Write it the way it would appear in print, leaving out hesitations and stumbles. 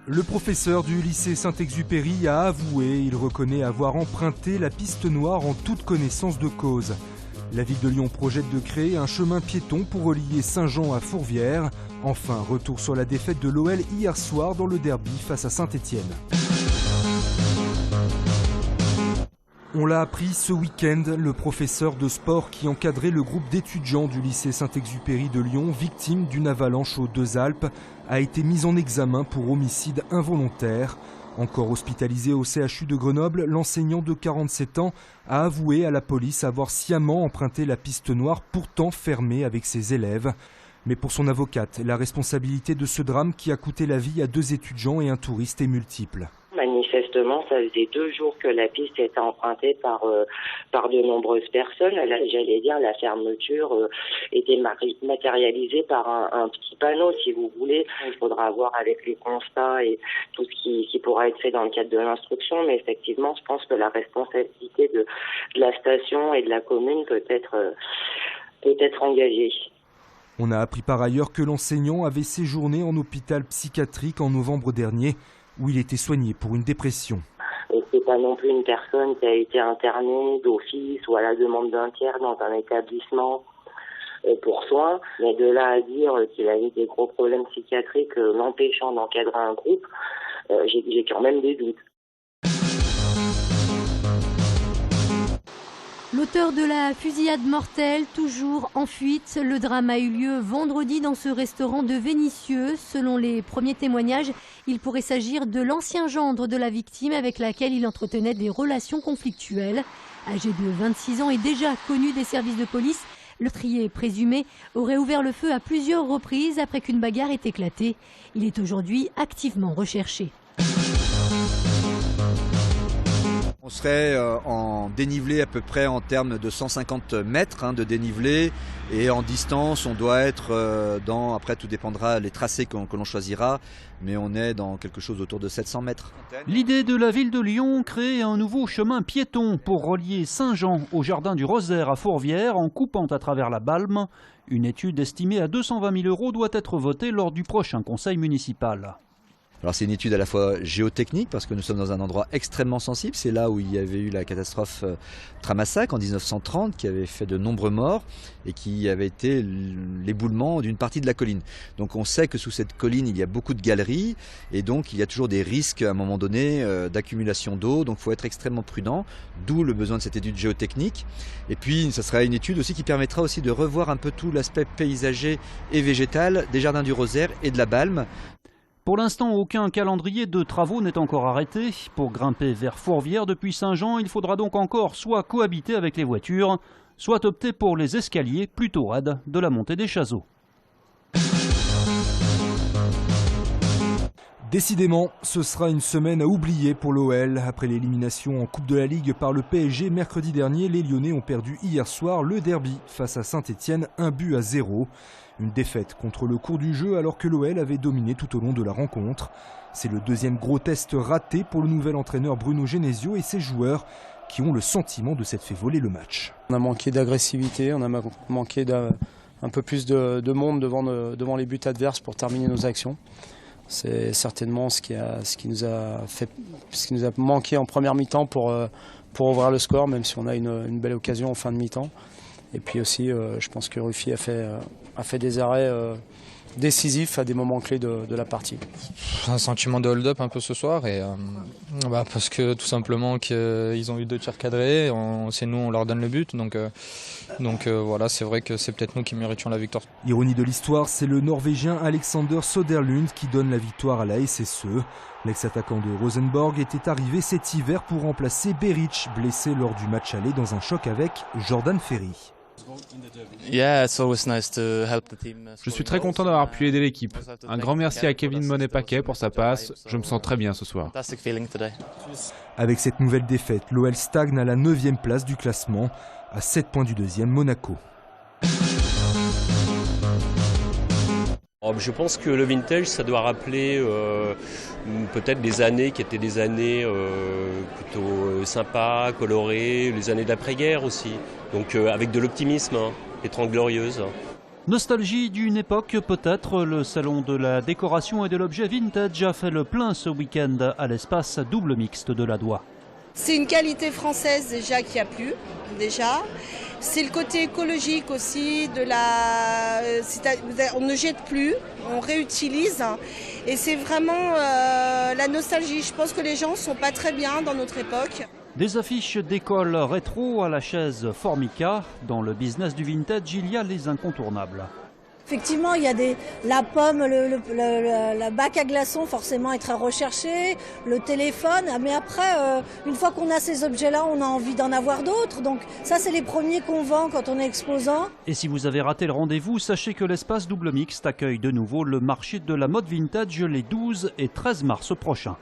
Le professeur du lycée Saint-Exupéry a avoué, il reconnaît avoir emprunté la piste noire en toute connaissance de cause. La ville de Lyon projette de créer un chemin piéton pour relier Saint-Jean à Fourvière. Enfin, retour sur la défaite de l'OL hier soir dans le derby face à Saint-Étienne. On l'a appris ce week-end, le professeur de sport qui encadrait le groupe d'étudiants du lycée Saint-Exupéry de Lyon, victime d'une avalanche aux Deux-Alpes, a été mis en examen pour homicide involontaire. Encore hospitalisé au CHU de Grenoble, l'enseignant de 47 ans a avoué à la police avoir sciemment emprunté la piste noire, pourtant fermée avec ses élèves. Mais pour son avocate, la responsabilité de ce drame qui a coûté la vie à 2 étudiants et un touriste est multiple. Manifestement, ça faisait 2 jours que la piste était empruntée par de nombreuses personnes. Là, j'allais dire, la fermeture était matérialisée par un petit panneau, si vous voulez. Il faudra voir avec les constats et tout ce qui pourra être fait dans le cadre de l'instruction. Mais effectivement, je pense que la responsabilité de la station et de la commune peut être engagée. On a appris par ailleurs que l'enseignant avait séjourné en hôpital psychiatrique en novembre dernier, où il était soigné pour une dépression. Et c'est pas non plus une personne qui a été internée d'office ou à la demande d'un tiers dans un établissement pour soins, mais de là à dire qu'il avait des gros problèmes psychiatriques l'empêchant d'encadrer un groupe, j'ai quand même des doutes. L'auteur de la fusillade mortelle, toujours en fuite. Le drame a eu lieu vendredi dans ce restaurant de Vénissieux. Selon les premiers témoignages, il pourrait s'agir de l'ancien gendre de la victime avec laquelle il entretenait des relations conflictuelles. Âgé de 26 ans et déjà connu des services de police, le meurtrier présumé aurait ouvert le feu à plusieurs reprises après qu'une bagarre ait éclaté. Il est aujourd'hui activement recherché. On serait en dénivelé à peu près en termes de 150 mètres de dénivelé, et en distance on doit être après tout dépendra des tracés que l'on choisira, mais on est dans quelque chose autour de 700 mètres. L'idée de la ville de Lyon, créer un nouveau chemin piéton pour relier Saint-Jean au jardin du Rosaire à Fourvière en coupant à travers la Balme. Une étude estimée à 220 000 € doit être votée lors du prochain conseil municipal. Alors c'est une étude à la fois géotechnique parce que nous sommes dans un endroit extrêmement sensible. C'est là où il y avait eu la catastrophe Tramassac en 1930 qui avait fait de nombreux morts et qui avait été l'éboulement d'une partie de la colline. Donc on sait que sous cette colline il y a beaucoup de galeries et donc il y a toujours des risques à un moment donné d'accumulation d'eau. Donc il faut être extrêmement prudent, d'où le besoin de cette étude géotechnique. Et puis ça sera une étude aussi qui permettra aussi de revoir un peu tout l'aspect paysager et végétal des jardins du Rosaire et de la Balme. Pour l'instant, aucun calendrier de travaux n'est encore arrêté. Pour grimper vers Fourvière depuis Saint-Jean, il faudra donc encore soit cohabiter avec les voitures, soit opter pour les escaliers plutôt raides de la montée des Chazeaux. Décidément, ce sera une semaine à oublier pour l'OL. Après l'élimination en Coupe de la Ligue par le PSG mercredi dernier, les Lyonnais ont perdu hier soir le derby face à Saint-Étienne, 1-0. Une défaite contre le cours du jeu alors que l'OL avait dominé tout au long de la rencontre. C'est le deuxième gros test raté pour le nouvel entraîneur Bruno Genesio et ses joueurs qui ont le sentiment de s'être fait voler le match. On a manqué d'agressivité, on a manqué d'un peu plus de monde devant les buts adverses pour terminer nos actions. C'est certainement ce qui nous a manqué en première mi-temps pour ouvrir le score, même si on a une belle occasion en fin de mi-temps. Et puis aussi, je pense que Ruffier a fait des arrêts décisifs à des moments clés de la partie. Un sentiment de hold-up un peu ce soir, et parce que tout simplement qu'ils ont eu 2 tirs cadrés, c'est nous, on leur donne le but, donc voilà, c'est vrai que c'est peut-être nous qui méritions la victoire. Ironie de l'histoire, c'est le Norvégien Alexander Söderlund qui donne la victoire à la SSE. L'ex-attaquant de Rosenborg était arrivé cet hiver pour remplacer Beric, blessé lors du match aller dans un choc avec Jordan Ferry. Je suis très content d'avoir pu aider l'équipe. Un grand merci à Kevin Monet-Paquet pour sa passe. Je me sens très bien ce soir. Avec cette nouvelle défaite, l'OL stagne à la 9e place du classement, à 7 points du deuxième Monaco. Je pense que le vintage, ça doit rappeler peut-être des années qui étaient des années plutôt sympas, colorées, les années d'après-guerre aussi. Donc avec de l'optimisme, les 30 glorieuses. Nostalgie d'une époque peut-être, le salon de la décoration et de l'objet vintage a fait le plein ce week-end à l'espace double mixte de Ladois. C'est une qualité française déjà qui a plu, déjà. C'est le côté écologique aussi, on ne jette plus, on réutilise. Et c'est vraiment la nostalgie. Je pense que les gens ne sont pas très bien dans notre époque. Des affiches d'école rétro à la chaise Formica. Dans le business du vintage, il y a les incontournables. Effectivement, il y a la pomme, le bac à glaçons forcément est très recherché, le téléphone, mais après, une fois qu'on a ces objets-là, on a envie d'en avoir d'autres. Donc ça, c'est les premiers qu'on vend quand on est exposant. Et si vous avez raté le rendez-vous, sachez que l'espace double mixte accueille de nouveau le marché de la mode vintage les 12 et 13 mars prochains.